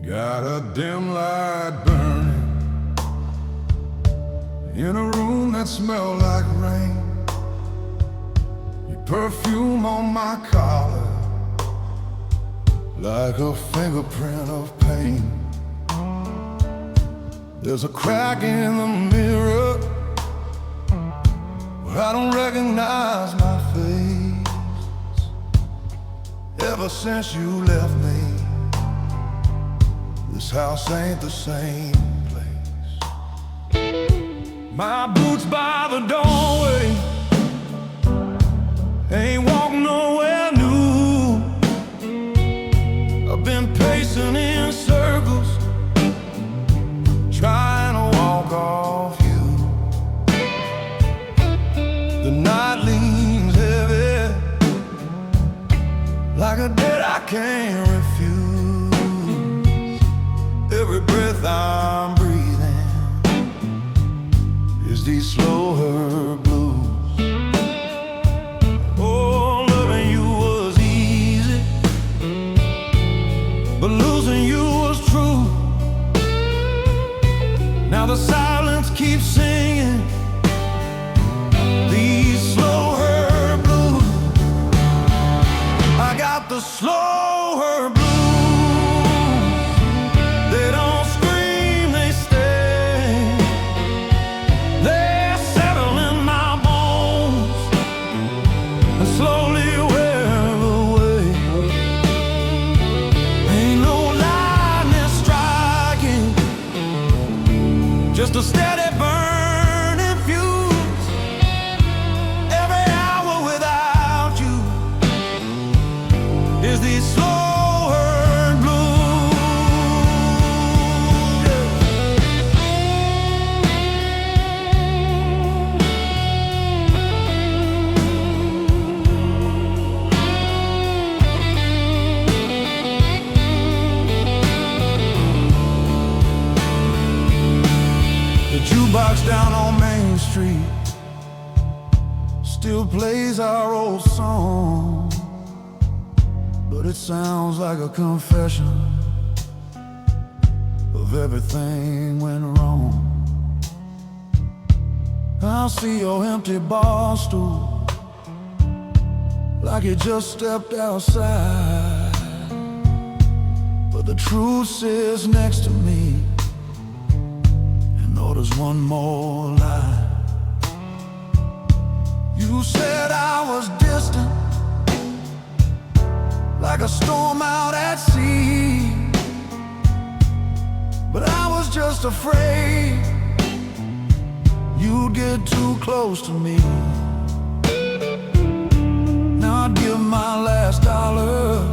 Got a dim light burning in a room that smelled like rain. Your perfume on my collar, like a fingerprint of pain. There's a crack in the mirror where I don't recognize my face. Ever since you left me, this house ain't the same place. My boots by the doorway ain't walking nowhere new. I've been pacing in circles, trying to walk off you. The night leans heavy, like a debt I can't refuse. Every breath I'm breathing is these slow herb blues. Oh, loving you was easy, but losing you was true. Now the silence keeps singing these slow herb blues. I got the slow herb blues. They don't scream, they stay. They settle in my bones and slowly wear away. Ain't no lightning striking, just a steady burning fuse. Every hour without you is these slow herb blues. The jukebox down on Main Street still plays our old song, but it sounds like a confession of everything went wrong. I'll see your empty bar stool, like you just stepped outside, but the truth sits next to me and orders one more lie. You said I was distant, like a storm out at sea, but I was just afraid you'd get too close to me. Now I'd give my last dollar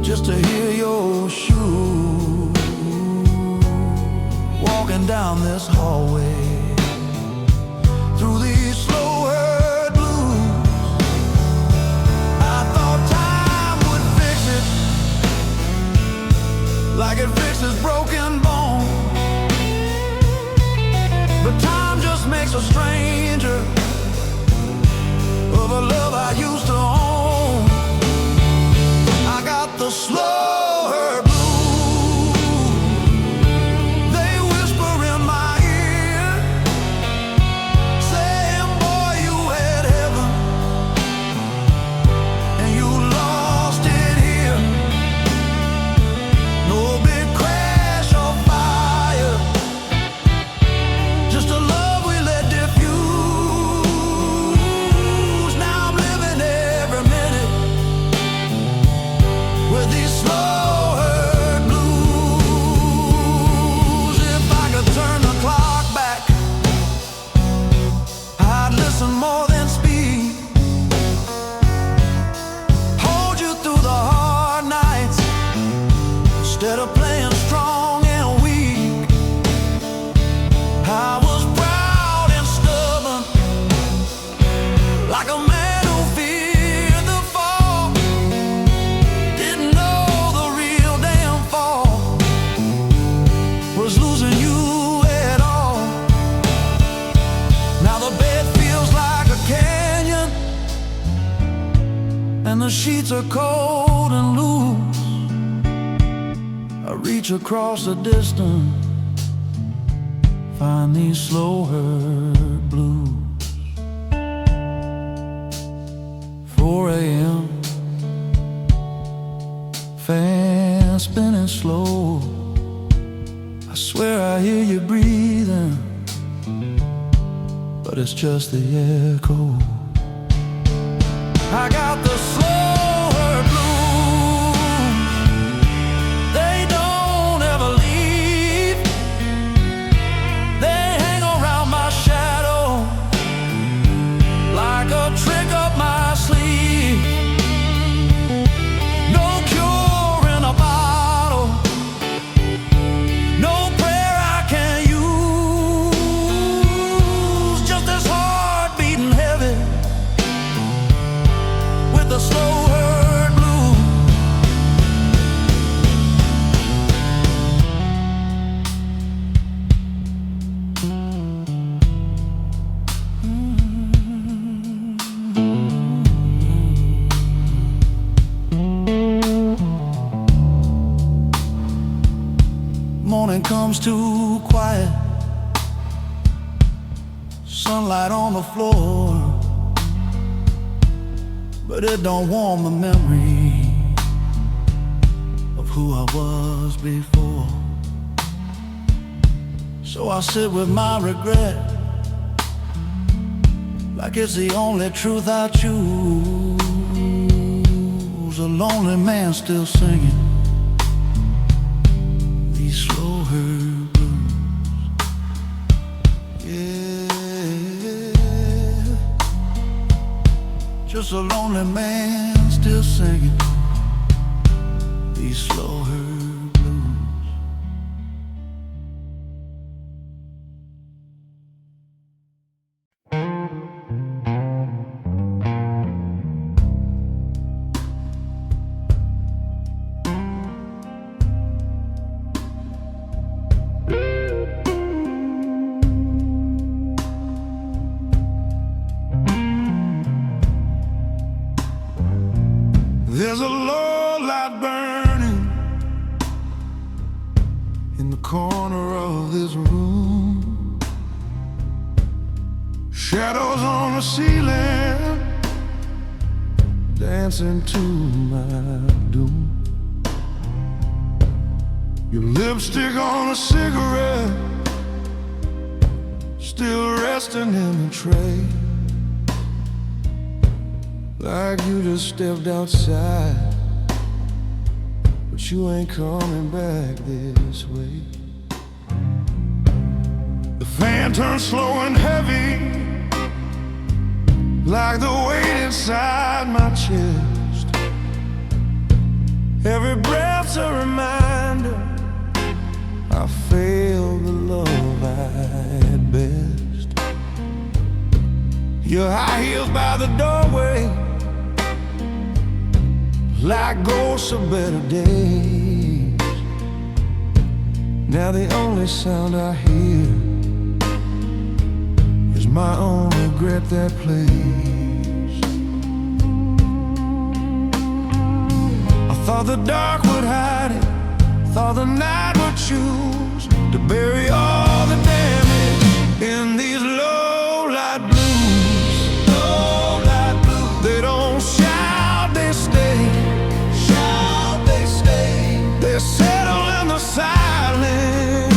just to hear your shoes walking down this hallway through these slow herb blues. I thought time would fix it, like it fixes broken bones, but time just makes a stranger of a love I used to own. I got the slow herb blues. They whisper in my ear, saying, boy, you had heaven and you lost it here. No big crash or fire, just a love we let diffuse. Now I'm living every minute with these slow herb blues. If I could turn the clock back, I'd listen more than speak, hold you through the hard nights instead of playing strong and weak. I was proud and stubborn, like a man who feared the fall. Didn't know the real damn fall was losing you at all. Now the bed feels like a canyon, and the sheets are cold and loose. I reach across the distance, find these slow hurt blues. 4 a.m. fan spinning slow. I swear I hear you breathing, but it's just the echo. I got the slow hurt blues. They don't ever leave. They hang around my shadow like a trick up my sleeve. No cure in a bottle, no prayer I can use. Just this heart beating heavy with the slow hurt blues. Morning comes too quiet, sunlight on the floor, but it don't warm the memory of who I was before. So I sit with my regret, like it's the only truth I choose. A lonely man still singing these slow hurt blues. Yeah, just a lonely man still singing these slow hurt blues. There's a low light burning in the corner of this room. Shadows on the ceiling dancing to my doom. Your lipstick on a cigarette still resting in the tray, like you just stepped outside, but you ain't coming back this way. The fan turns slow and heavy, like the weight inside my chest. Every breath's a reminder I failed the love I had best. Your high heels by the doorway, like ghosts of better days. Now the only sound I hear is my own regret that plays. I thought the dark would hide it, thought the night would choose to bury all the damage in these low light blues. Low light blues. They don't shout, they stay. They settle in the silence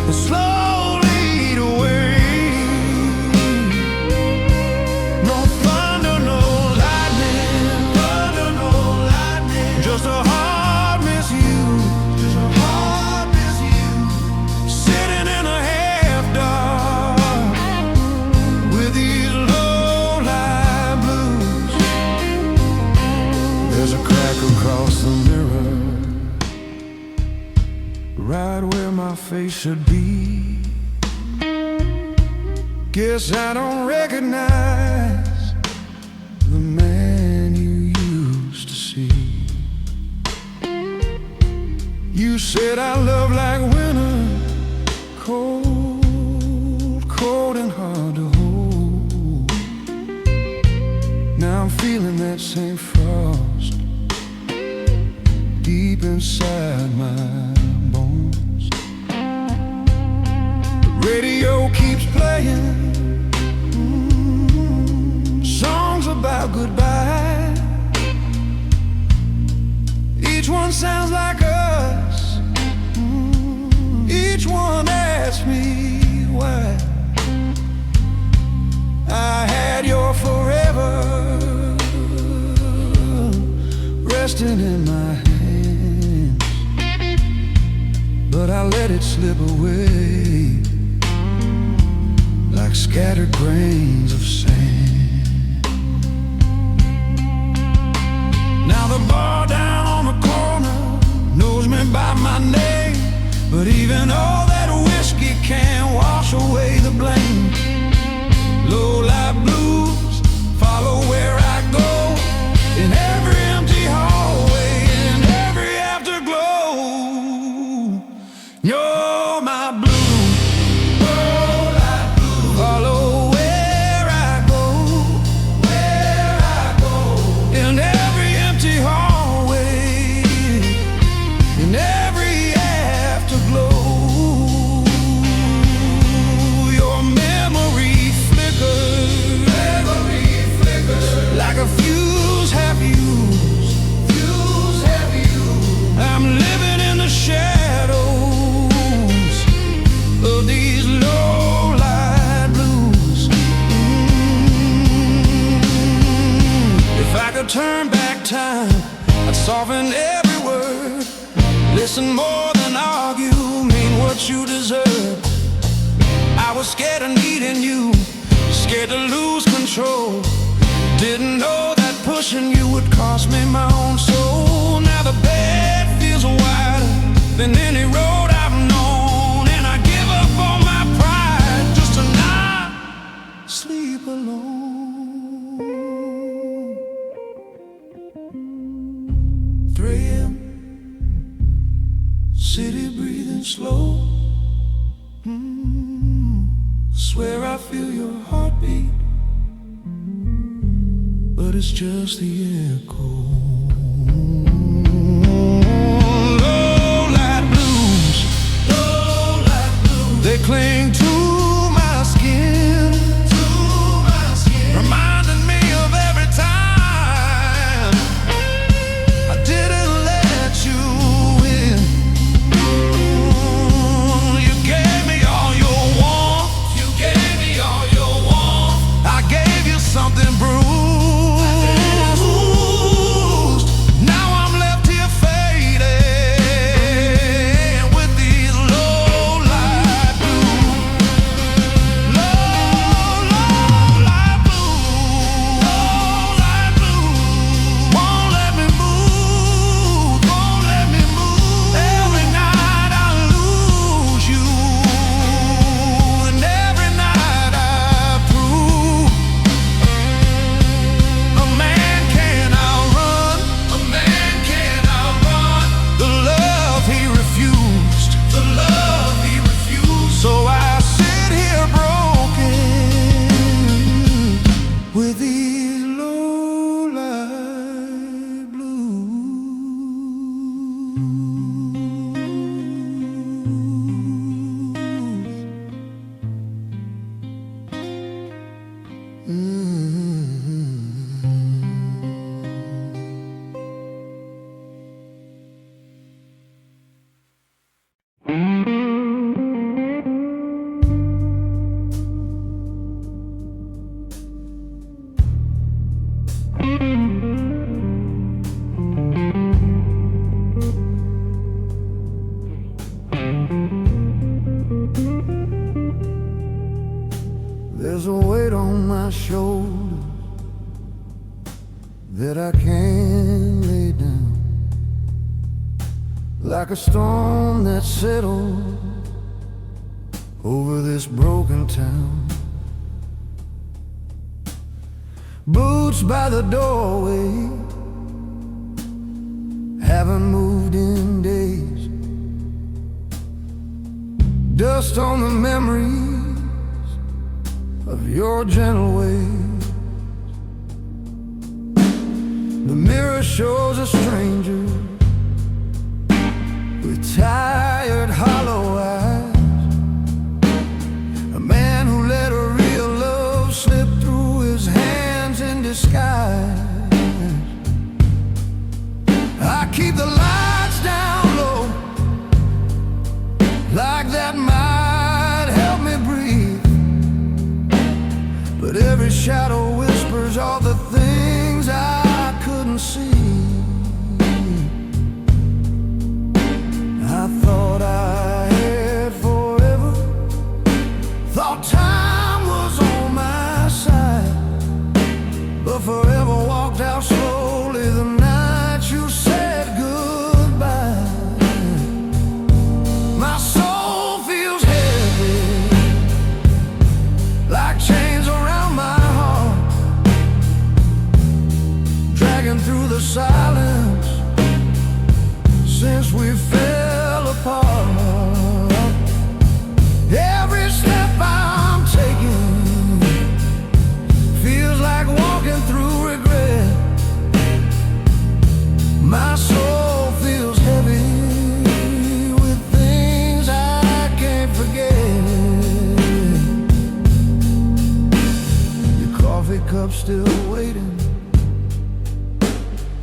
and slowly eat away. No thunder, no lightning, just a heart miss you, sitting in a half dark with these low light blues. There's a crack across the mirror, right where my face should be. Guess I don't recognize the man you used to see. You said I love like winter, cold, cold and hard to hold. Now I'm feeling that same frost deep inside my bones. The radio keeps playing songs about goodbye. Each one sounds like us. Each one asks me why. I had your forever resting in my hands, but I let it slip away like scattered grains of sand. Now the bar down on the corner knows me by my name, but even all that whiskey can't wash away the blame. Low-life blues follow where I go, in every empty hallway, in every afterglow. You're my blues. Low-life blues follow where I go, in every empty hallway, in every afterglow. Like a fuse half used, I'm living in the shadows of these low-light blues. If I could turn back time, I'd soften every word, listen more than argue, mean what you deserve. I was scared of needing you, scared to lose control. Didn't know that pushing you would cost me my own soul. Now the bed feels wider than any road I've known, and I give up on my pride just to not sleep alone. 3 a.m. City breathing slow. Swear I feel your heartbeat, but it's just the echo. Low-light blues, they cling to my skin, reminding me of every time I didn't let you in. You gave me all your warmth, I gave you something bruised. There's a weight on my shoulders that I can't lay down, like a storm that settled over this broken town. Boots by the doorway, haven't moved in days. Dust on the memories of your gentle ways. The mirror shows a stranger tired, hollow eyes. A man who let a real love slip through his hands in disguise. I keep the lights down low, like that might help me breathe. But every shadow whispers all the things I couldn't see. I thought I had forever, thought time was on my side, but forever walked out slowly the night you said goodbye. My soul feels heavy, like chains around my heart, dragging through the silence since we fell apart. Every step I'm taking feels like walking through regret. My soul feels heavy with things I can't forget. Your coffee cup still waiting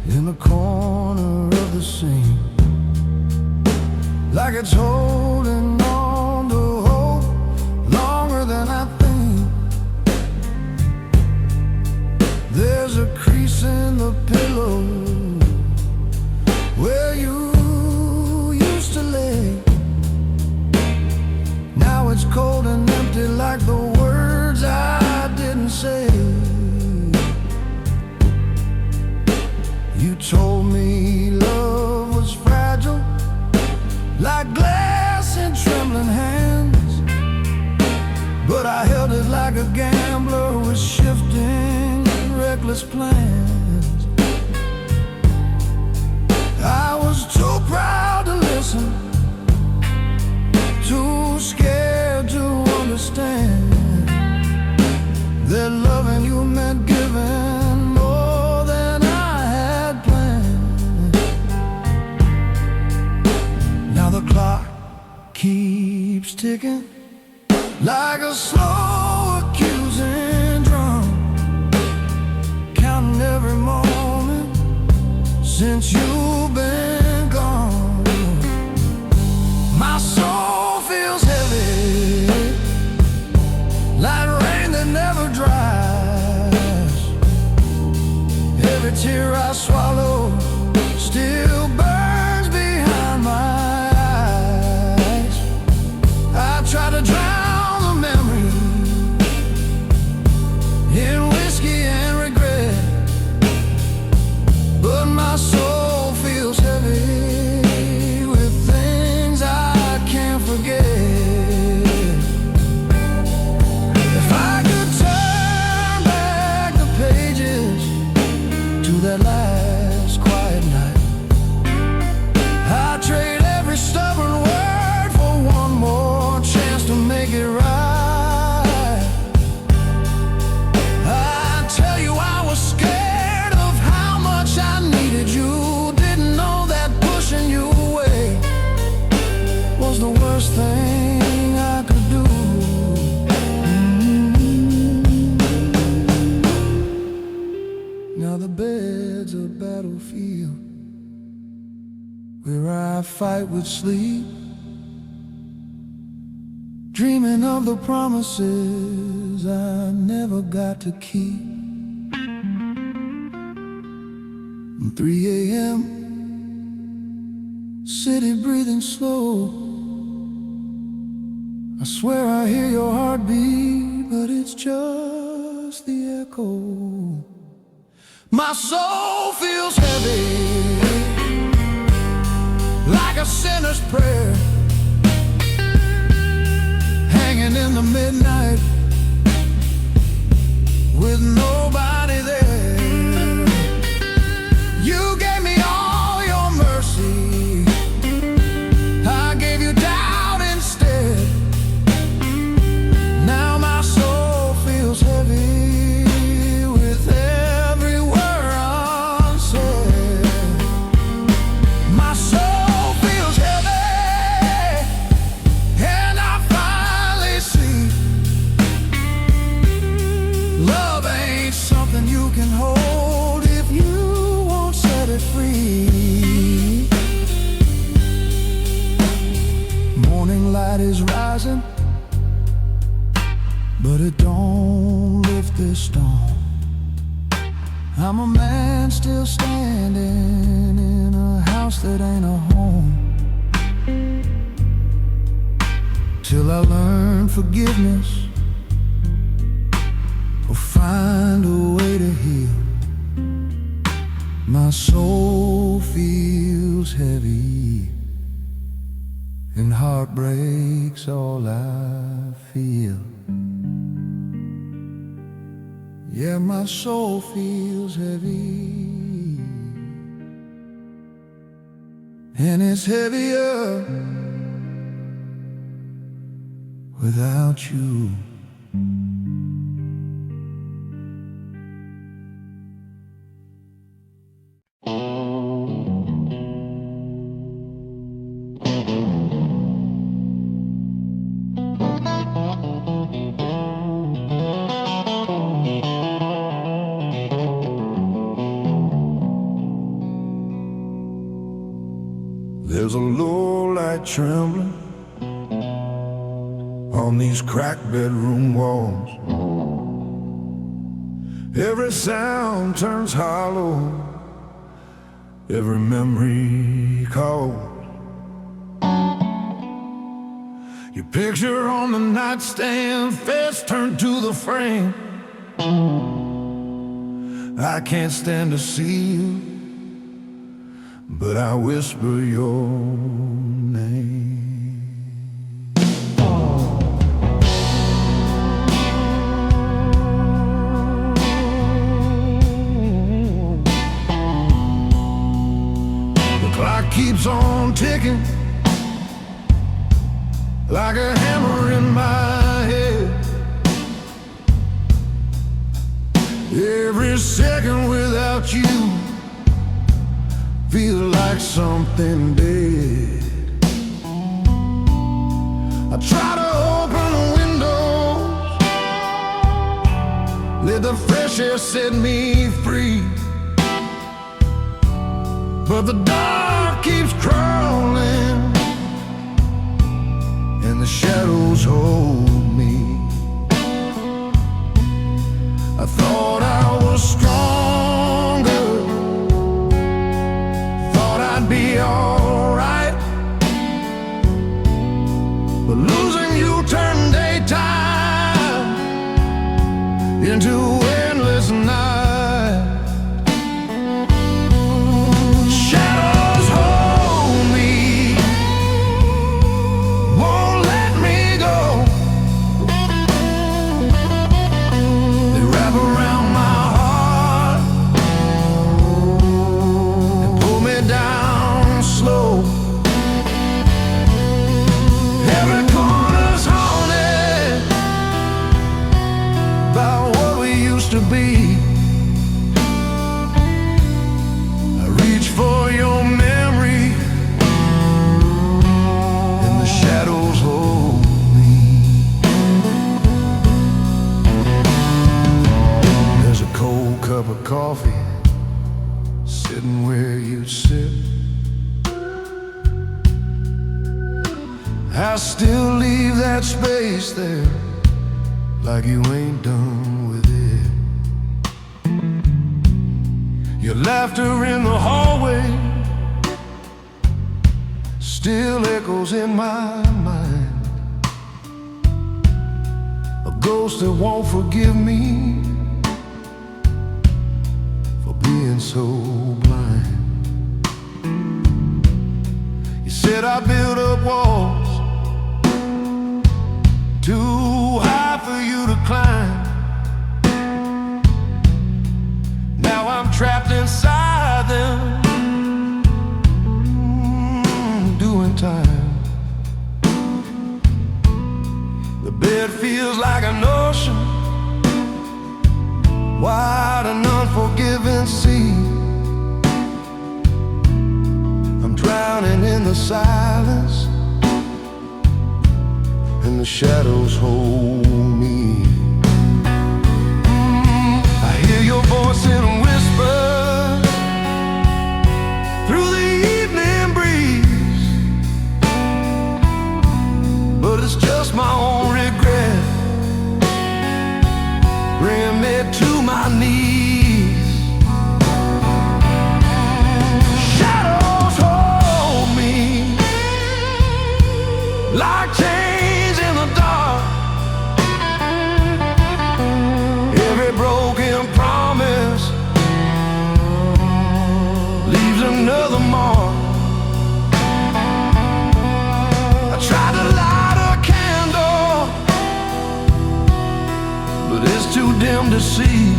in the corner of the sink, like it's holding on to hope longer than I think. There's a crease in the pillow where you used to lay. Now it's cold and empty, like the words I didn't say. You told me love was fragile, like glass in trembling hands, but I held it like a gambler with shifting, reckless plans. I was too proud to listen, too scared to understand that loving you meant giving more than I had planned. Now the clock keeps ticking, like a slow accusing drum, counting every moment since you've been gone. My soul feels heavy, like rain that never dries. Every tear I swallow still burns behind my eyes. I try to drown the memory in whiskey and regret, but my soul feels heavy with things I can't forget. If I could turn back the pages to that last quiet night, I'd trade every stubborn word for one more chance to make it right. I tell you I was scared of how much I needed you. Didn't know that pushing you away was the worst thing I could do. Now the bed's a battlefield where I fight with sleep, dreaming of the promises I never got to keep. 3 a.m., city breathing slow. I swear I hear your heartbeat, but it's just the echo. My soul feels heavy, like a sinner's prayer, hanging in the midnight with nobody there. You gave me all your mercy, I gave you doubt instead. Now my soul feels heavy with every word unsaid. My soul feels heavy, forgiveness or find a way to heal. My soul feels heavy, and heartbreak's all I feel. Yeah, my soul feels heavy, and it's heavier without you. There's a low light trembling on these cracked bedroom walls. Every sound turns hollow, every memory cold. Your picture on the nightstand, face turned to the frame. I can't stand to see you, but I whisper your name. The clock keeps on ticking like a hammer in my head. Every second without you feel like something dead. I try to open the windows, let the fresh air set me free, but the dark keeps crawling and the shadows hold me. I thought I was stronger, be alright, but losing you turned daytime into endless night. Shadows hold me, won't let me go. They wrap around my heart and pull me down slow. Every corner's haunted by what we used to be. I reach for your memory, and the shadows hold me. There's a cold cup of coffee sitting where you sit. I still leave that space there, like you ain't done with it. Your laughter in the hallway still echoes in my mind. A ghost that won't forgive me for being so blind. You said I built up walls too high for you to climb. Now I'm trapped inside them, doing time. The bed feels like an ocean, wide and unforgiving sea. I'm drowning in the silence, and the shadows hold me. I hear your voice in a whisper through the evening breeze, but it's just my own regret bringing me to my knees. Shadows hold me like chains in the dark. to see.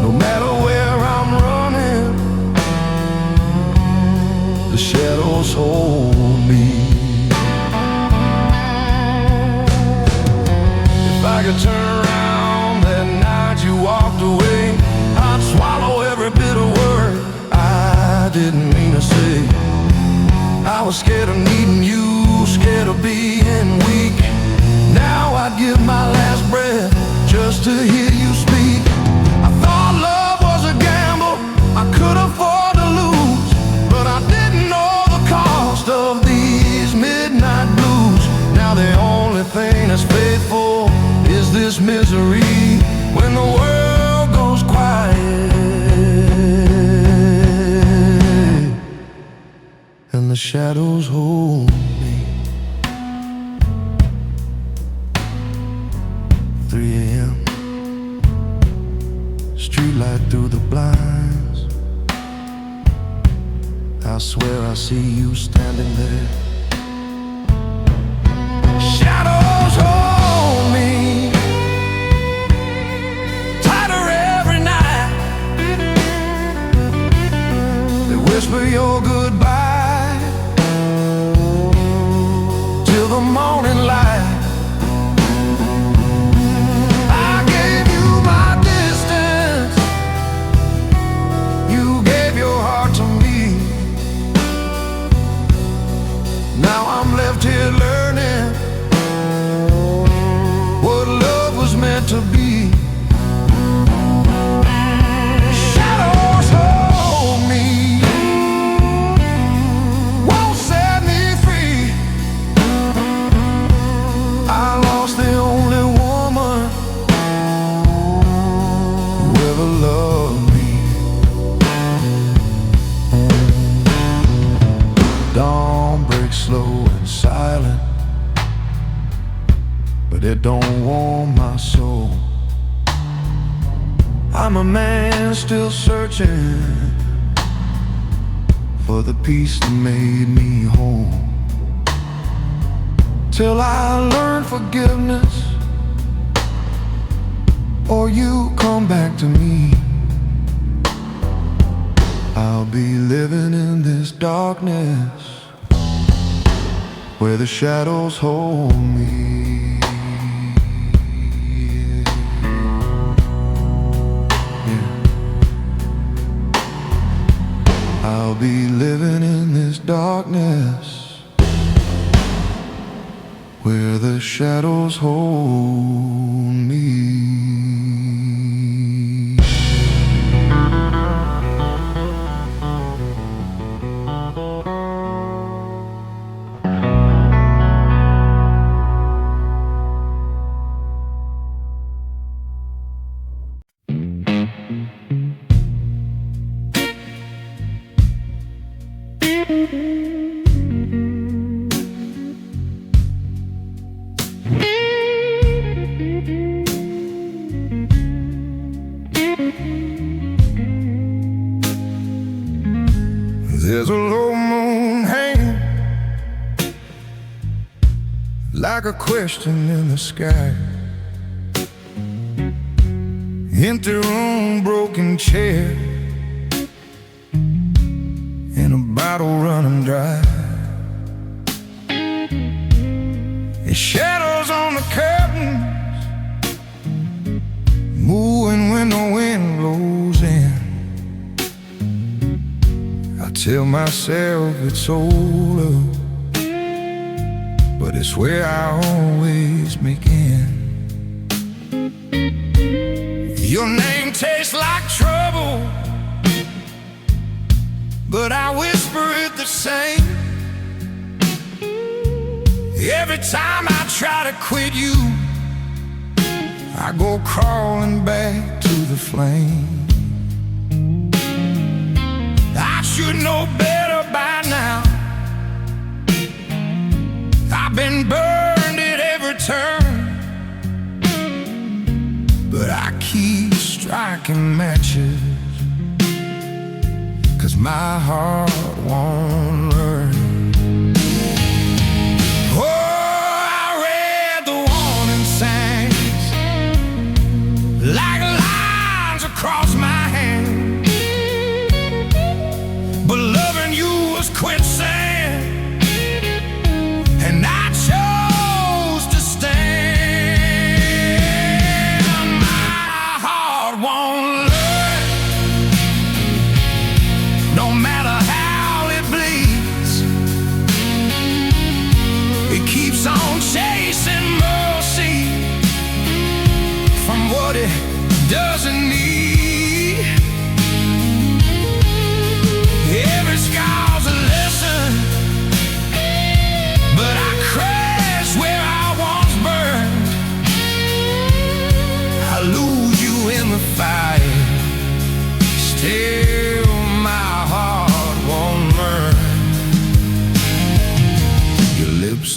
No matter where I'm running, the shadows hold me. If I could turn around that night you walked away, I'd swallow every bitter word I didn't mean to say. I was scared of needing you, scared of being weak. Now I'd give my last breath just to hear you speak. I thought love was a gamble I could afford to lose, but I didn't know the cost of these midnight blues. Now the only thing that's faithful is this misery when the world goes quiet and the shadows hold me. 3 a.m. Streetlight through the blinds. I swear I see you standing there. Shadows hold me tighter every night. They whisper your goodbye till the morning light. I gave you my distance, you gave your heart to me. Now I'm left here learning what love was meant to be. Shadows hold me, won't set me free. I lost the only woman who ever loved me. Dawn breaks slow and silent, but it don't warm my soul. I'm a man still searching for the peace that made me whole. Till I learn forgiveness or you come back to me, I'll be living in this darkness where the shadows hold me. Yeah. I'll be living in this darkness where the shadows hold me. There's a low moon hanging like a question in the sky. Empty room, broken chair, and a bottle running dry. There's shadows on the curtains, moving when the wind blows in. I tell myself it's over, but it's where I always begin. Your name tastes like trouble, but I whisper it the same. Every time I try to quit you, I go crawling back to the flame. I should know better by now. I've been burned at every turn, but I keep striking matches, 'cause my heart won't learn. Oh, I read the warning signs,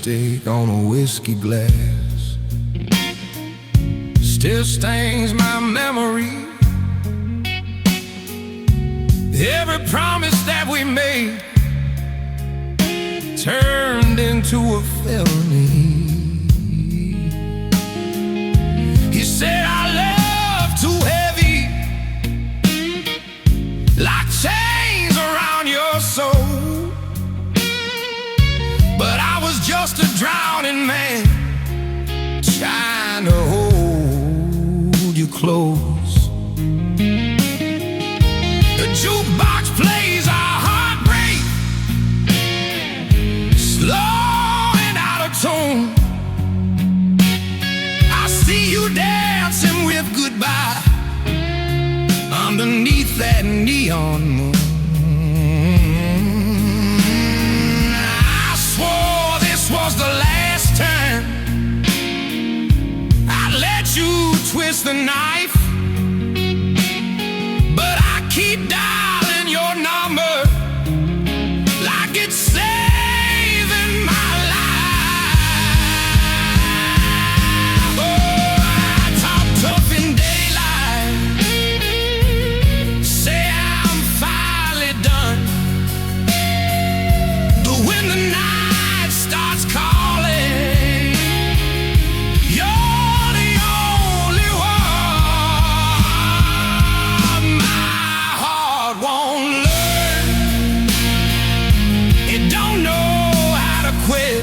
lipstick on a whiskey glass still stains my memory. Every promise that we made turned into a felony. He said our love too heavy, like chains around your soul. But I was just a drowning man trying to hold you close. The jukebox plays our heartbreak, slow and out of tone. I see you dancing with goodbye underneath that neon moon. I swore this was the last time I'd let you twist the knife, but I keep dialing your number like it's saving my life. Oh, I talk tough in daylight, say I'm finally done. But when the night starts calling, you're the only one. My heart won't learn, it don't know how to quit.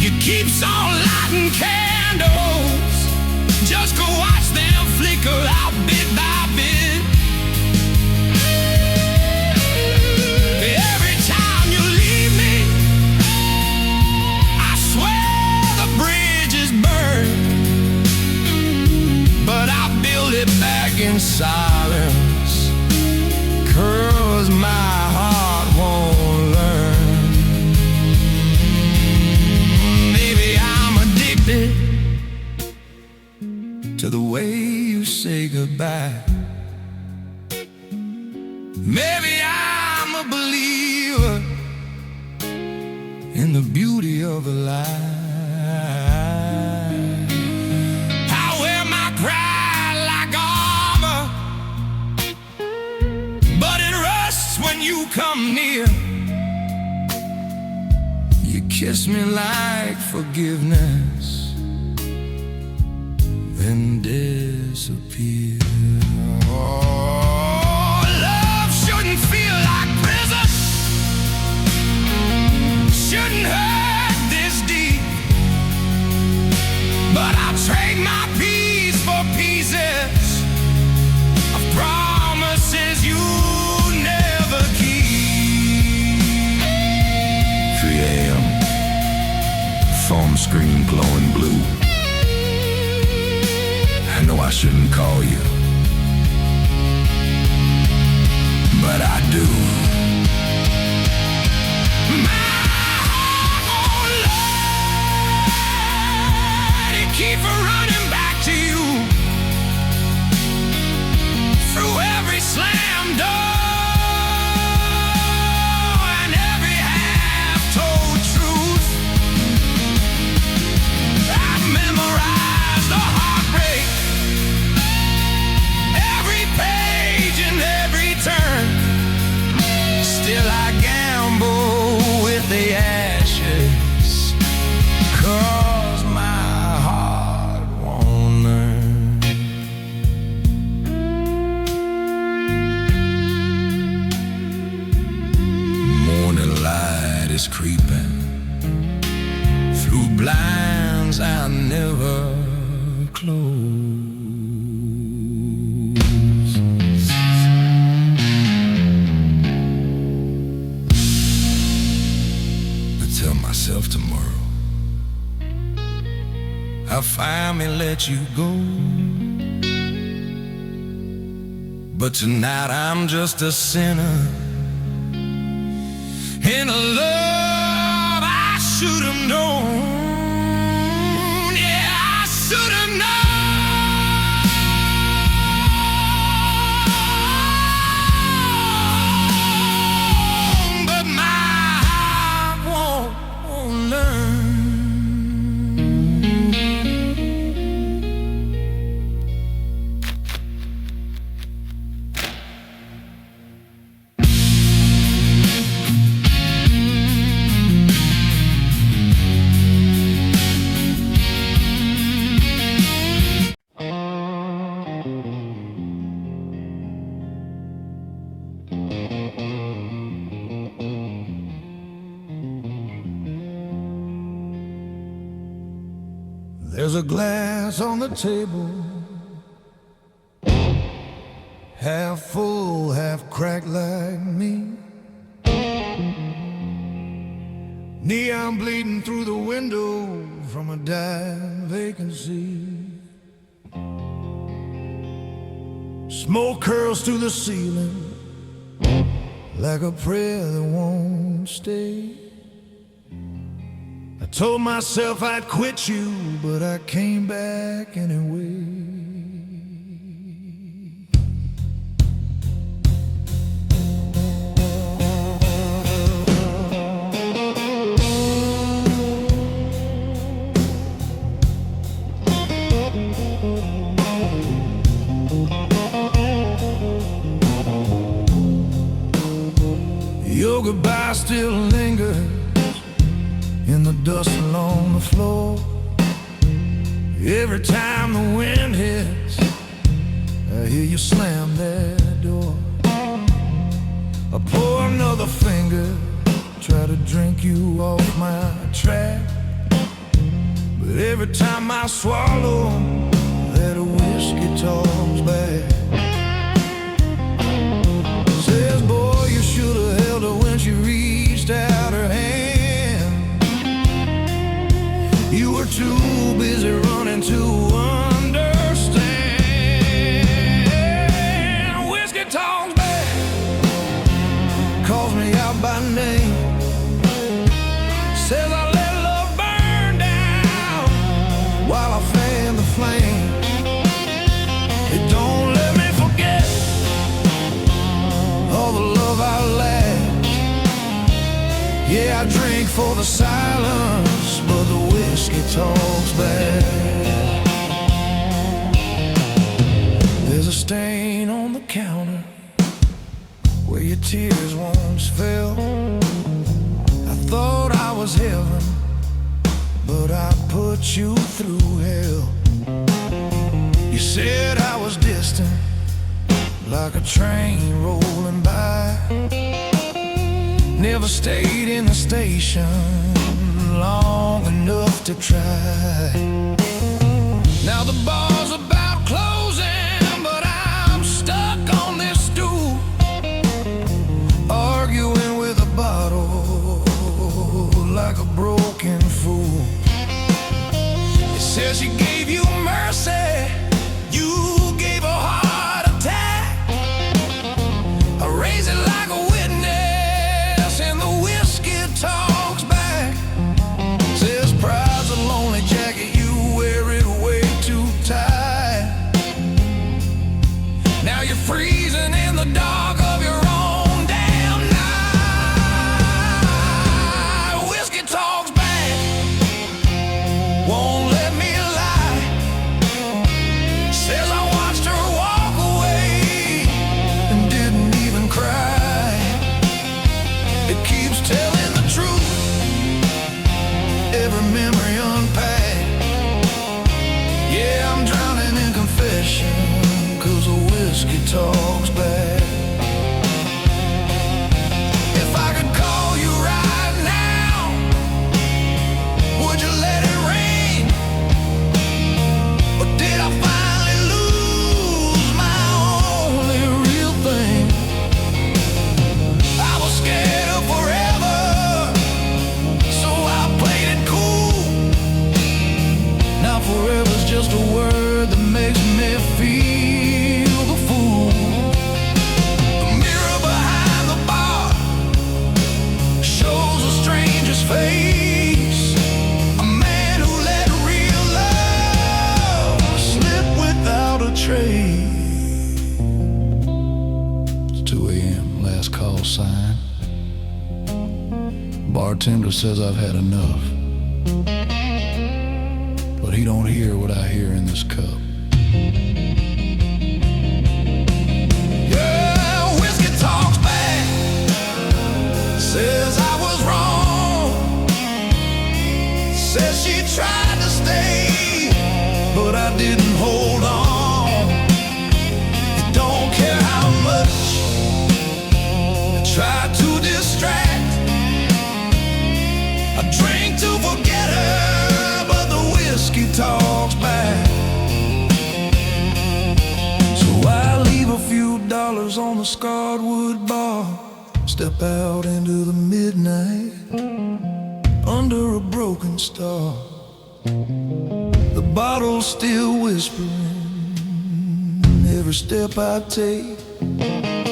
You keeps on lighting candles, just go watch them flicker out bit by bit. Every time you leave me, I swear the bridge is burned, but I build it back in silence, 'cause my heart won't learn. Maybe I'm addicted to the way you say goodbye. Maybe I'm a believer in the beauty of a lie. I wear my pride like armor, but it rusts when you come near. You kiss me like forgiveness, then disappear. Oh, love shouldn't feel like prison, shouldn't hurt this deep. But I'll trade my peace for pieces of promises you never keep. 3 a.m. phone screen glowing blue. I know I shouldn't call you, but I do. My heart won't let it keep running back to you through every slam door and every half-told truth. I've memorized the heartbreak, every page and every turn. Still I gamble with the ashes, 'cause my heart won't learn. Morning light is creeping through blinds I never close. I tell myself tomorrow I'll finally let you go, but tonight I'm just a sinner in a love I should have known. Yeah, I should have known, but my heart won't There's a glass on the table, half full, half cracked like me. Neon bleeding through the window from a dying vacancy. Smoke curls to the ceiling like a prayer that won't stay. I told myself I'd quit you, but I came back anyway. Your goodbye still lingers in the dust along the floor. Every time the wind hits, I hear you slam that door. I pour another finger, try to drink you off my track, but every time I swallow, that whiskey talks back. Says, boy, you should have held her when she reached out her hand. You were too busy running to understand. Whiskey talks back, calls me out by name, says I let love burn down while I fan the flame. It don't let me forget all the love I lacked. Yeah, I drink for the silence, but the whiskey talks back. There's a stain on the counter where your tears once fell. I thought I was heaven, but I put you through hell. You said I was distant, like a train rolling by. Never stayed in the station long enough to try. Now the bar's about closing, but I'm stuck on this stool, arguing with a bottle like a broken fool. It says she gave you mercy, you gave a heart attack. I raise it like a witness, and the whiskey talks back. Says pride's a lonely jacket, you wear it way too tight. Now you're freezing in the dark of your own damn night. Whiskey talks back, won't let me lie. Says I watched her walk away and didn't even cry. It keeps telling the truth, every memory unpacked. Yeah, I'm drowning in confession, 'cause the whiskey talks back. If I could call you right now, would you let it rain? Or did I finally lose my only real thing? I was scared of forever, so I played it cool. Now forever's just a word that makes me feel the fool. The mirror behind the bar shows a stranger's face, a man who let real love slip without a trace. It's 2 a.m., last call sign. Bartender says I've had enough, but he don't hear what I hear in this cup. Yeah, whiskey talks back, says I was wrong. Says she tried to stay, but I didn't hold on. You don't care how much I tried to distract. I drank to forget her, but the whiskey talks on the scarred wood bar. Step out into the midnight under a broken star. The bottle's still whispering every step I take,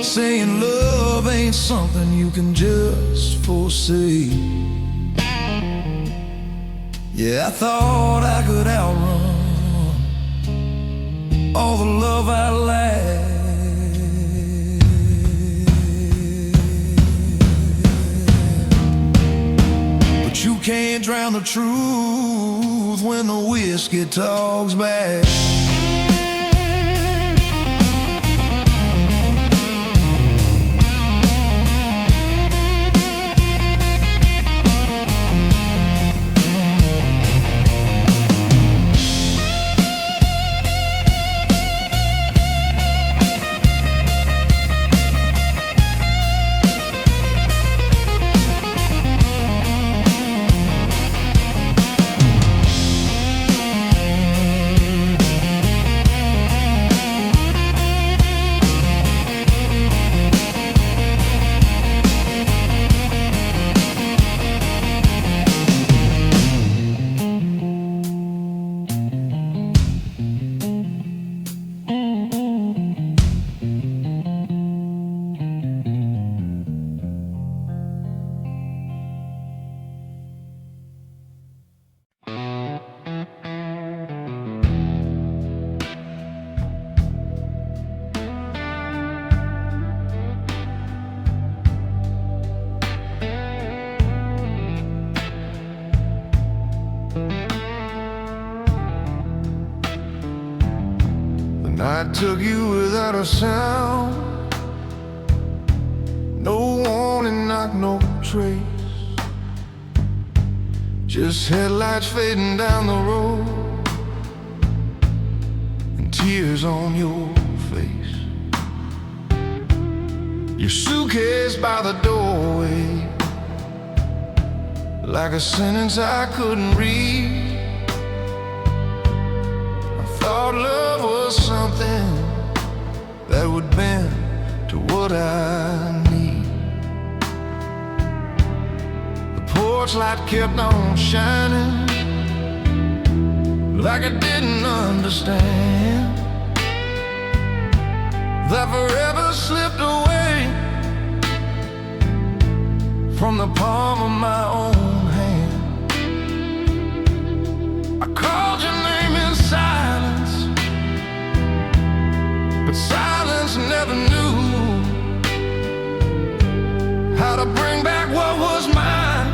saying love ain't something you can just forsake. Yeah, I thought I could outrun all the love I lacked, but you can't drown the truth when the whiskey talks back. I took you without a sound, no warning, knock, no trace, just headlights fading down the road and tears on your face. Your suitcase by the doorway, like a sentence I couldn't read. I thought love was something that would bend to what I need. The porch light kept on shining, like I didn't understand that forever slipped away from the palm of my own hand. I called your name in silence, but silence never knew how to bring back what was mine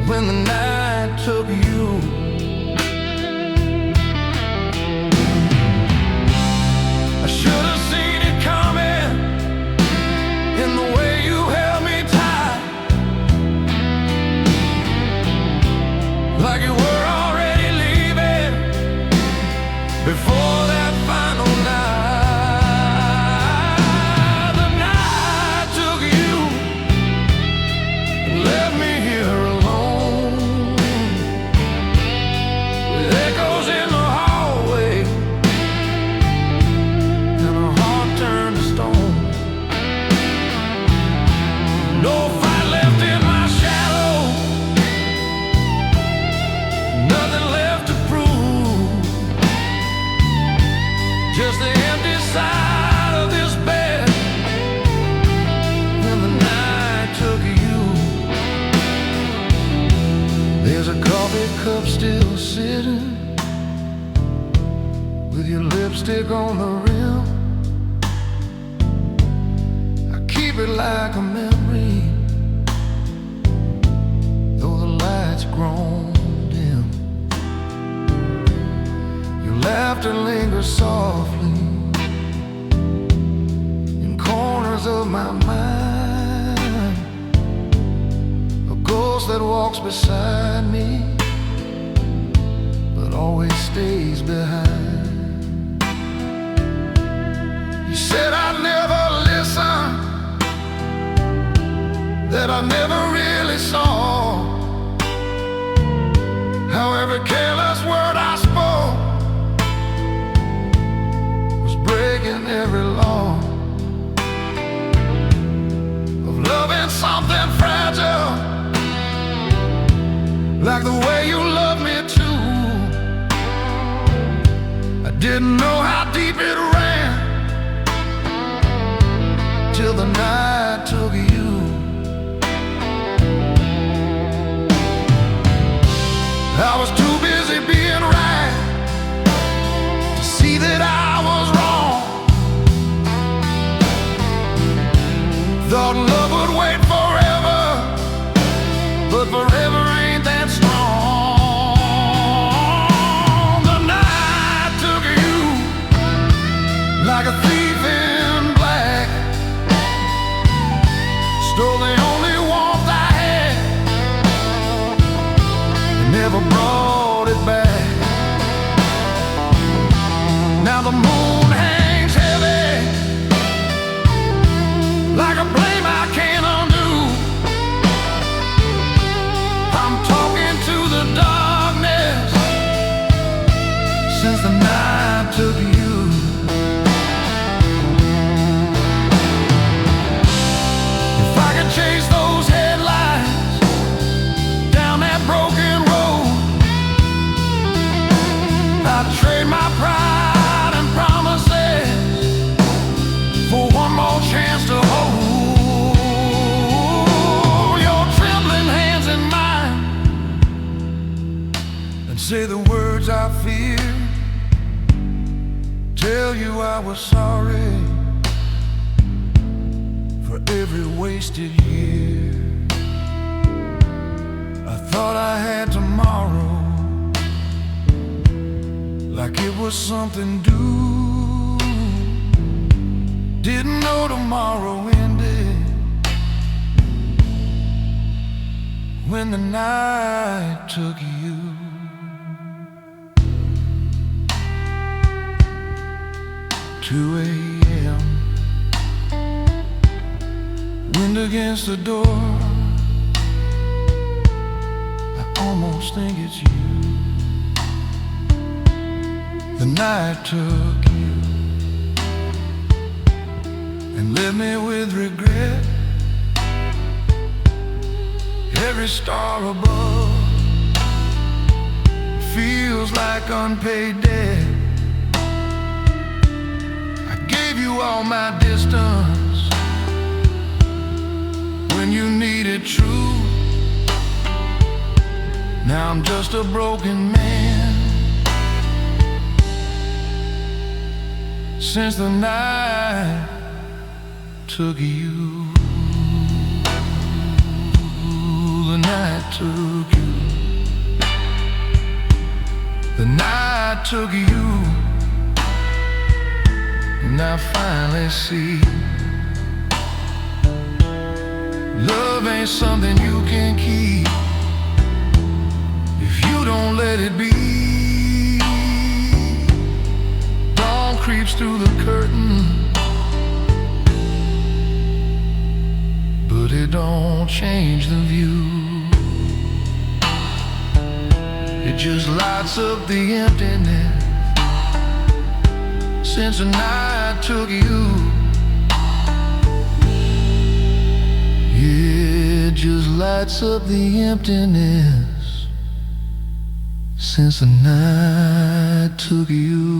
when the night took you. I should have seen it coming in the way you held me tight, like you were already leaving before that final night. The night took you and left me here alone, with echoes in the hallway and a heart turned to stone. No fight left in my shadow, nothing left to prove, just the empty side of this bed when the night took you. There's a coffee cup still sitting with your lipstick on the rim. I keep it like a memory, though the light's grown dim. Your laughter lingers softly in corners of my mind, a ghost that walks beside me but always stays behind. You said I'd never listen, that I never really saw how every careless word I spoke was breaking every law. Didn't know how deep it ran till the night took you. I was too busy being right to see that I was wrong. Thought love would wait forever, but forever ain't that strong. The night took you like a thief in black, stole the only warmth I had, never brought it back. Now the moon hangs heavy like a blame I can't undo. I'm talking to the darkness since the night took you. If I could chase those headlights down that broken road, I'd trade my pride and promises for one more chance to hold your trembling hands in mine and say the words I fear. Tell you I was sorry for every wasted year. I thought I had tomorrow like it was something due. Didn't know tomorrow ended when the night took you. 2 a.m. Wind against the door, I almost think it's you. The night took you and left me with regret. Every star above feels like unpaid debt. I gave you all my distance when you needed truth. Now I'm just a broken man since the night took you. The night took you. The night took you. And I finally see love ain't something you can keep if you don't let it be. Dawn creeps through the curtain, but it don't change the view. It just lights up the emptiness since the night took you. Yeah, it just lights up the emptiness since the night took you.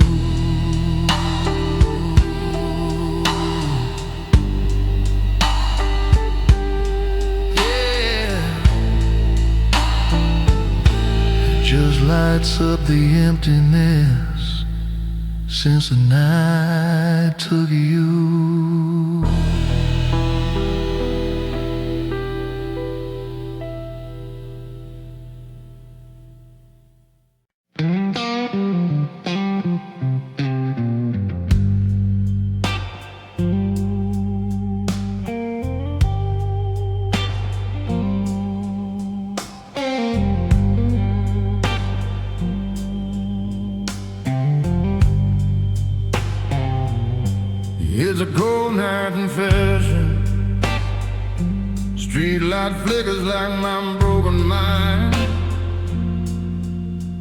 Just lights up the emptiness since the night took you. It's a cold night in fashion. Street light flickers like my broken mind.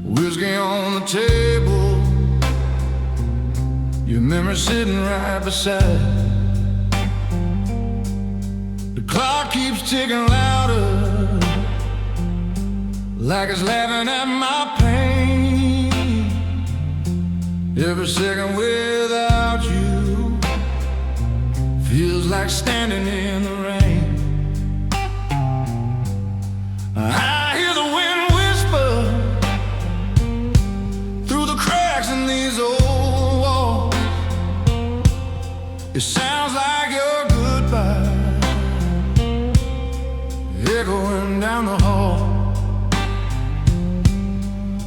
Whiskey on the table, your memory sitting right beside. The clock keeps ticking louder, like it's laughing at my pain. Every second without you feels like standing in the rain. I hear the wind whisper through the cracks in these old walls. It sounds like your goodbye echoing down the hall.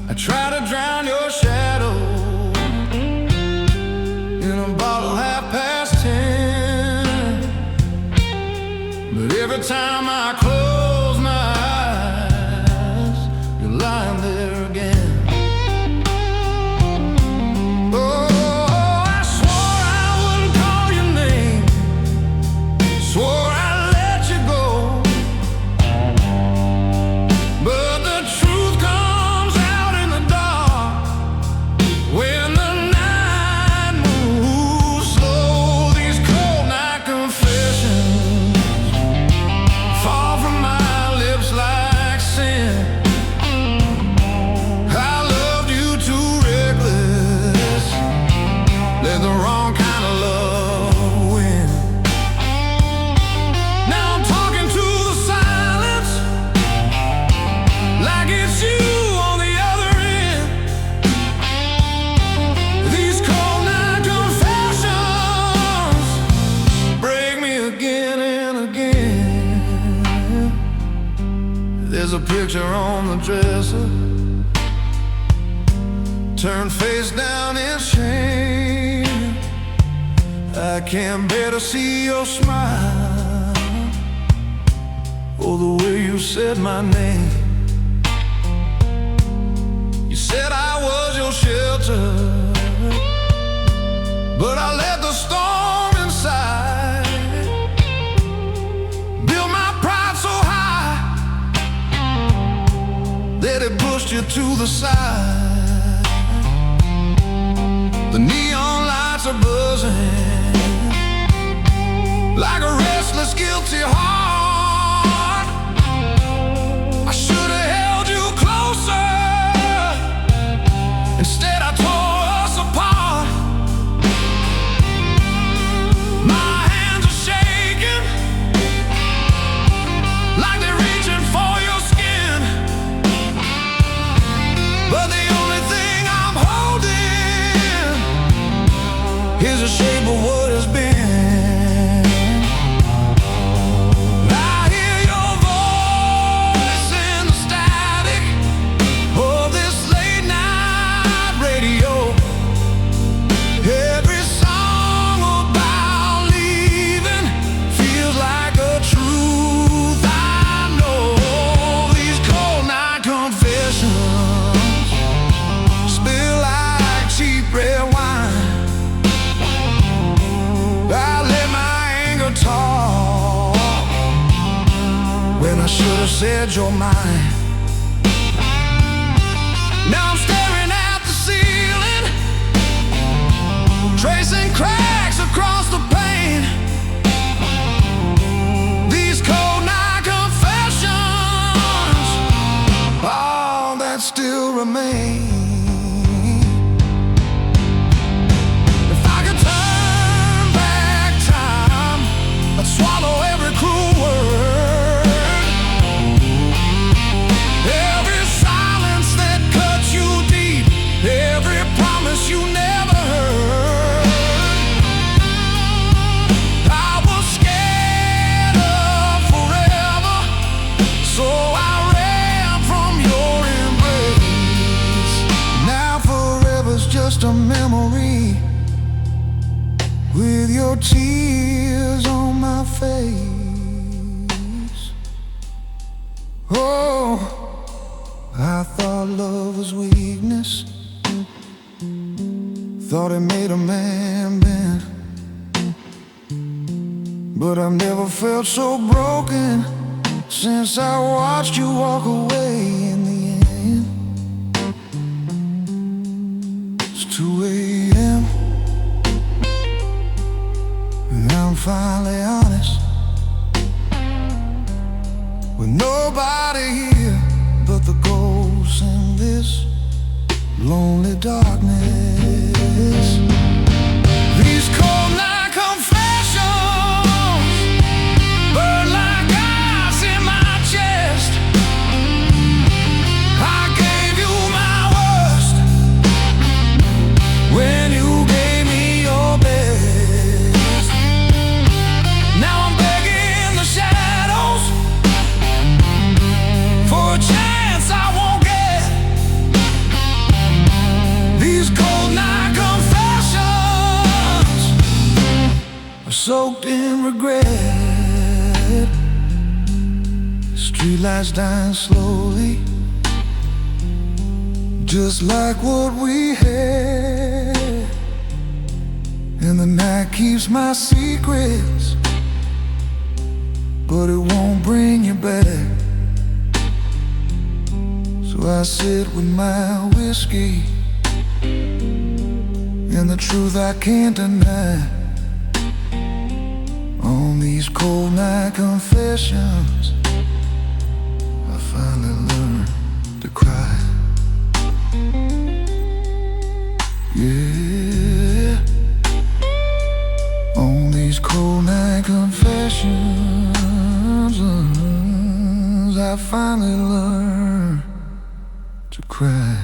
I try to drown your shadow in a bottle 10:30, but every time I close my eyes, you're lying there again. Oh, I swore I wouldn't call your name, swore I'd let you go, but the truth comes out in the dark when the night moves slow. These cold night confessions fall from my lips like sin. I loved you too reckless, let the wrong kind of love win. Now I'm talking to the silence like it's you on the other end. These cold night confessions break me again and again. There's a picture on the dresser, turned face down in shame. I can't bear to see your smile or the way you said my name. You said I was your shelter, but I let the storm inside build my pride so high that it pushed you to the side. The neon lights are buzzing like a restless, guilty heart. I should have held you closer, instead I tore us apart. My hands are shaking like they're reaching for your skin, but the only thing I'm holding is the shape of what has been. I hear your voice in the static of this late night radio. Every song about leaving feels like a truth I know. These cold night confessions spill like cheap red wine. I let my anger talk when I should have said you're mine. Now I'm staring at the ceiling, tracing cracks across the pane. These cold night confessions, all that still remain. If I could turn back time, I'd swallow every cruel word, every silence that cuts you deep, every promise you never heard. I was scared of forever, so I ran from your embrace. Now forever's just a memory with your tears on my face. Oh, I thought love was weakness, thought it made a man bend, but I've never felt so broken since I watched you walk away in the end. It's 2 a.m. and I'm finally honest, with nobody here but the ghosts in this lonely darkness. These cold night confessions burn like ice in my chest. I gave you my worst when you gave me your best. Now I'm begging the shadows for a chance I won't get. These cold night confessions are soaked in regret. Streetlights dying slowly, just like what we had. And the night keeps my secrets, but it won't bring you back. So I sit with my whiskey and the truth I can't deny. On these cold night confessions, I finally learned to cry. Yeah. On these cold night confessions, I finally learned to cry.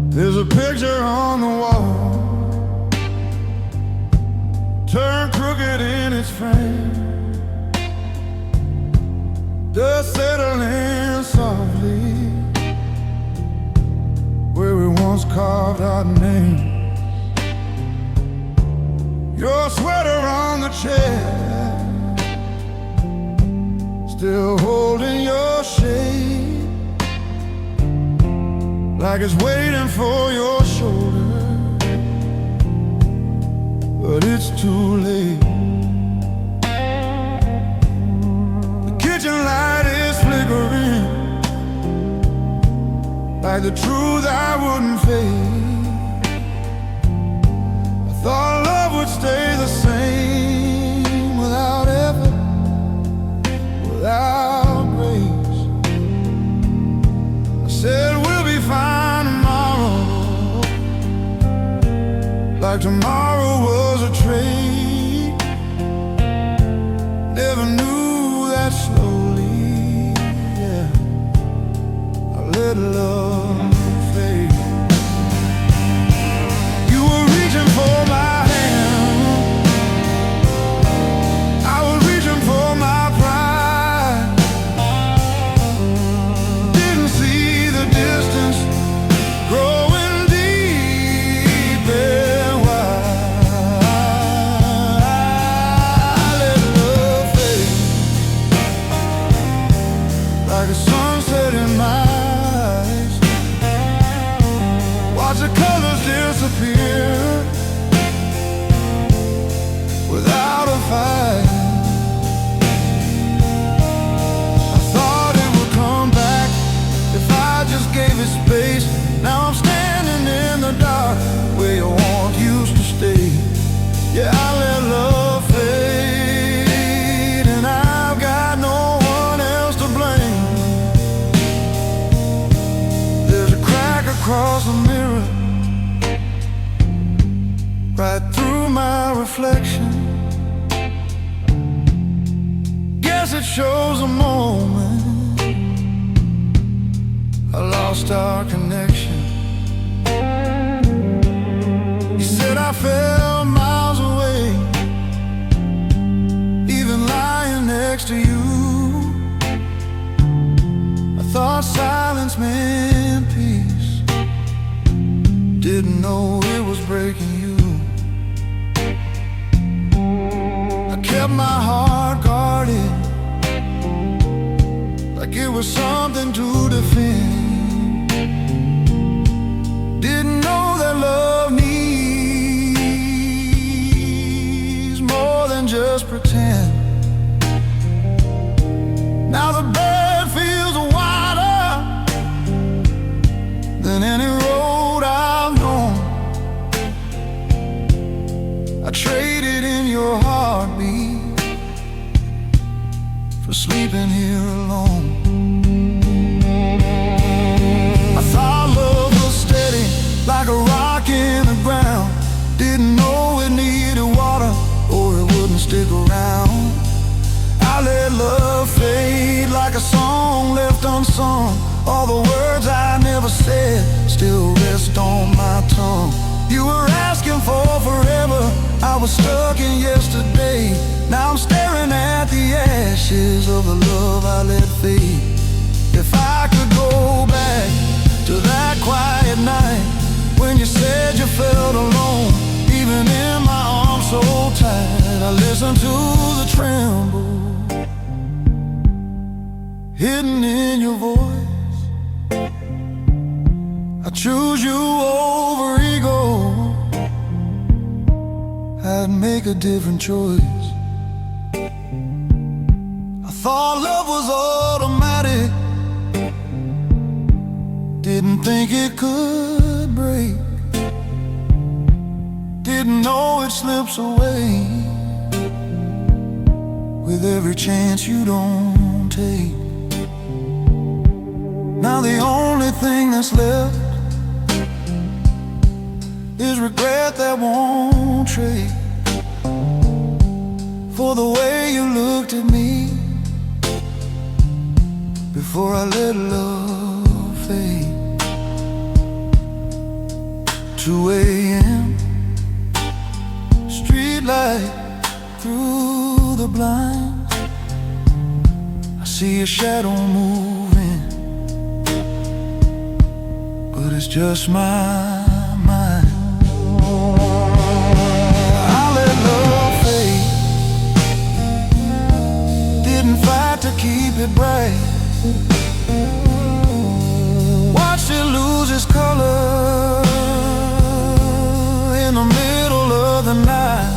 There's a picture on the wall, turned crooked in its frame, dust settling softly where we once carved our name. Your sweater on the chair, still holding your shade, like it's waiting for your shoulder, but it's too late. The kitchen light is flickering, like the truth I wouldn't fade. I thought love would stay the same without effort, without grace. I said we'll be fine tomorrow, like tomorrow was a trade. Never knew that slowly, yeah, I let love fade. You were reaching for my hand, I was reaching for my pride. Didn't see the distance growing deep and wide. I let love fade, like a sunset in my eyes. Watch the colors disappear without a fight. I thought it would come back if I just gave it space. Now I'm standing in the dark where your warmth used to stay. Yeah, I let love fade, and I've got no one else to blame. There's a crack across the mirror, right through my reflection. Guess it shows a moment I lost our connection. You said I fell miles away, even lying next to you. I thought silence meant peace, didn't know it was breaking. were something to defend. Didn't know that love needs more than just pretend. Now the bed feels wider than any road I've known. I traded in your heartbeat for sleeping here alone. I thought love was steady, like a rock in the ground. Didn't know it needed water or it wouldn't stick around. I let love fade like a song left unsung. All the words I never said still rest on my tongue. You were asking for forever, I was stuck in yesterday. Now I'm staring at the ashes of the love I let fade. If I could go back to that quiet night when you said you felt alone, even in my arms so tight, I listened to the tremble hidden in your voice. I choose you over ego. I'd make a different choice. I thought love was automatic, didn't think it could break. Didn't know it slips away with every chance you don't take. Now the only thing that's left is regret that won't trade for the way you looked at me before I let love fade. 2 a.m. streetlight through the blinds. I see a shadow moving, but it's just my mind. I let love fade, didn't fight to keep it bright. Watched it lose its color in the middle of the night.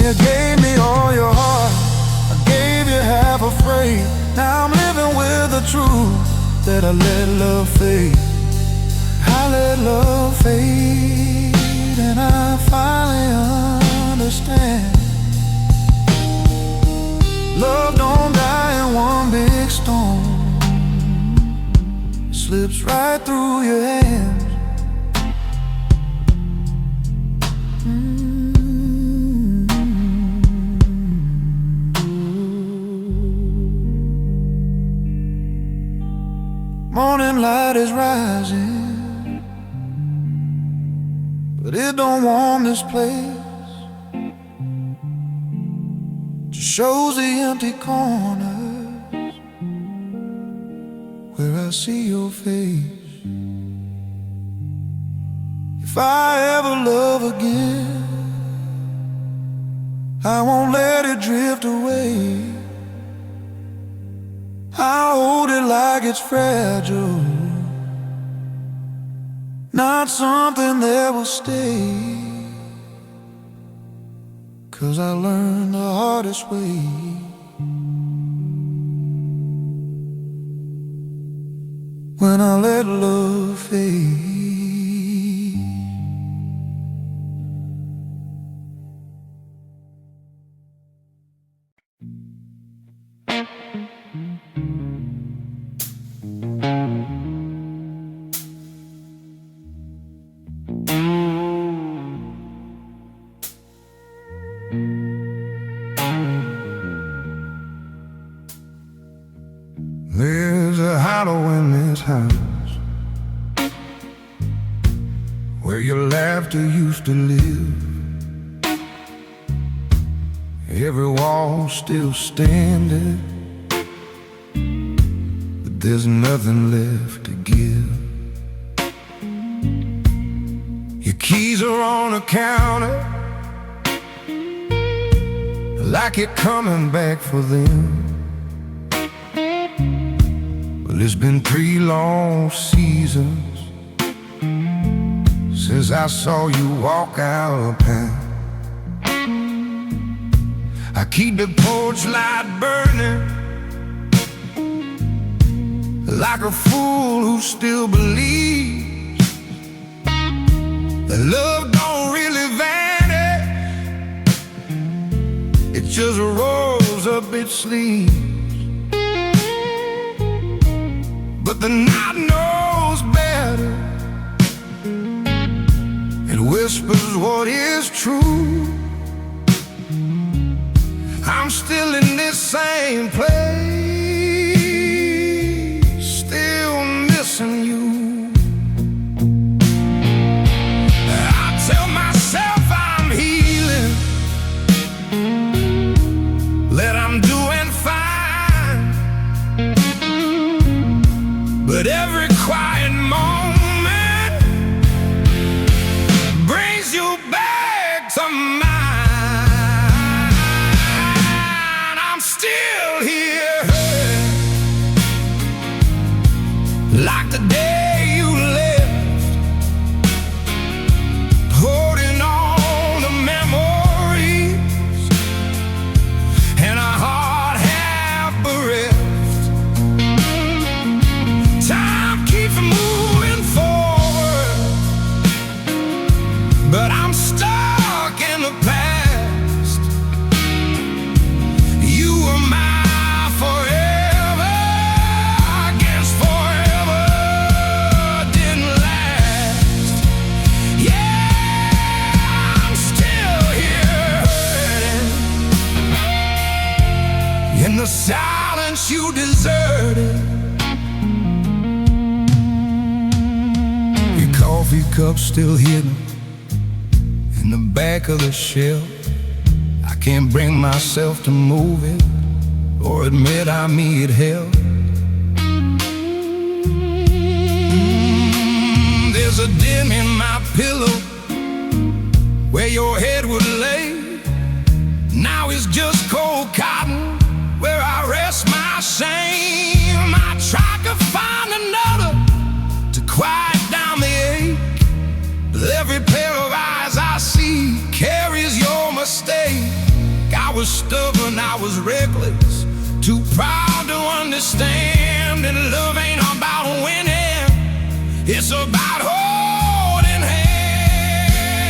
You gave me all your heart, I gave you half afraid. Now I'm living with the truth that I let love fade. I let love fade, and I finally understand. Love don't die in one big stone, it slips right through your hands. Morning light is rising, but it don't warm this place. Just shows the empty corners where I see your face. If I ever love again, I won't let it drift away. I hold it like it's fragile, not something that will stay. 'Cause I learned the hardest way. When I let love fade. There's a hollow in this house where your laughter used to live. Every wall still standing, but there's nothing left to give. Your keys are on the counter, like you're coming back for them. Well, it's been 3 long seasons since I saw you walk out, Pam. I keep the porch light burning like a fool who still believes that love don't really vanish, it just rolls up its sleeves. But the night knows better, it whispers what is true. I'm still in this same place, still missing you. I tell myself I'm healing, that I'm doing fine, but every quiet moment brings you back to mine. Still here, like the day you left, holding on to memories and a heart half bereft. Time keeps moving forward, but I'm stuck in the past. In the silence you deserted, your coffee cup still hidden in the back of the shelf. I can't bring myself to move it or admit I need help. There's a dent in my pillow where your head would lay. Now it's just cold cotton where I rest my shame. I try to find another to quiet down the ache, but every pair of eyes I see carries your mistake. I was stubborn, I was reckless, too proud to understand that love ain't about winning, it's about holding hands.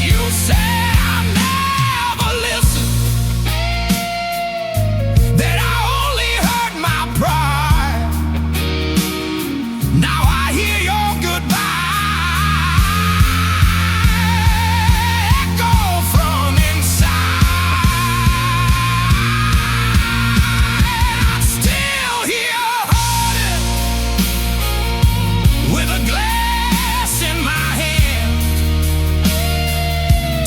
You said I never listened, that I only hurt my pride. Now I hear your goodbye echo from inside. I'm still here hurting, with a glass in my hand,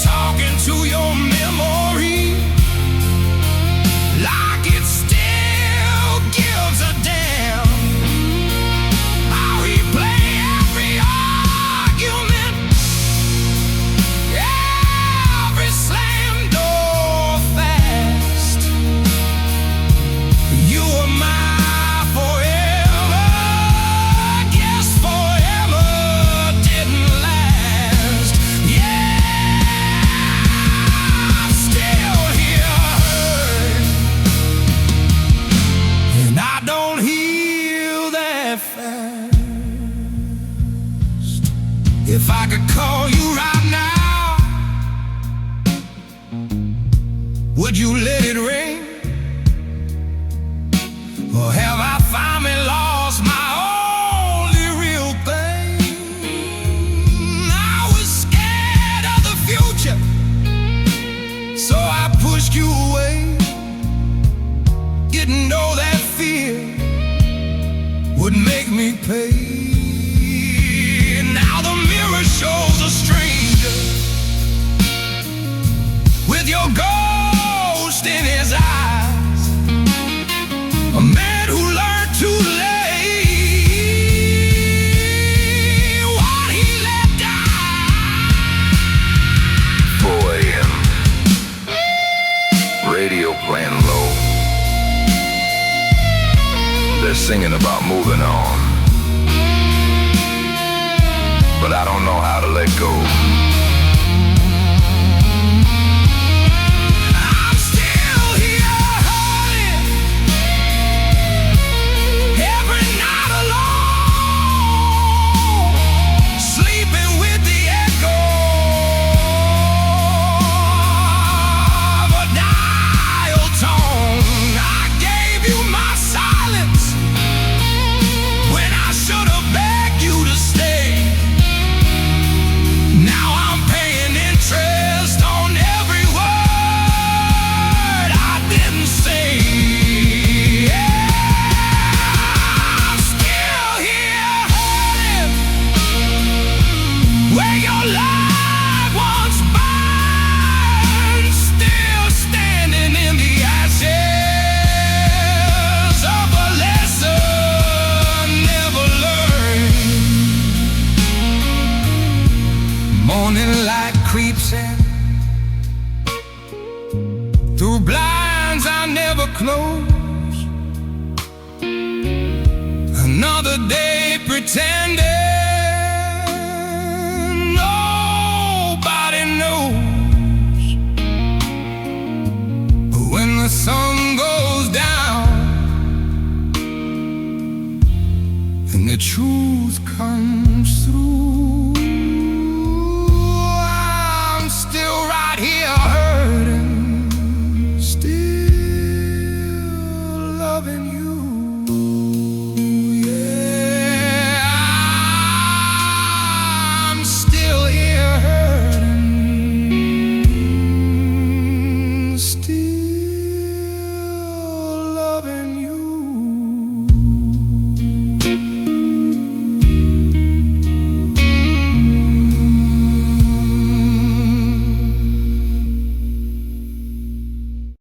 talking to your memory like it still gives a damn. I'll replay every argument, every slam door fast. You were my forever, guess forever didn't last. Yeah, I'm still here hurt, and I don't heal that fast. If I could call you right now, would you let it ring? Or have I finally lost my only real thing? I was scared of the future, so I pushed you away. Didn't know that fear would make me pay. Now the mirror shows a stranger with your ghost in his eyes, a man who learned too late what he let die. 4 a.m. Radio playing low. they're singing about moving on, but I don't know how to let go. I'm still here hurting, every night alone, sleeping with the echo of a dial tone. I gave you my silence when I should have begged you to stay. Now I'm paying interest on every word I didn't say. Yeah, I'm still here hurting where your light once burned, still standing in the ashes of a lesson never learned. Morning light creeps in through blinds I never close. Another day pretending nobody knows. But when the sun goes down and the truth comes through,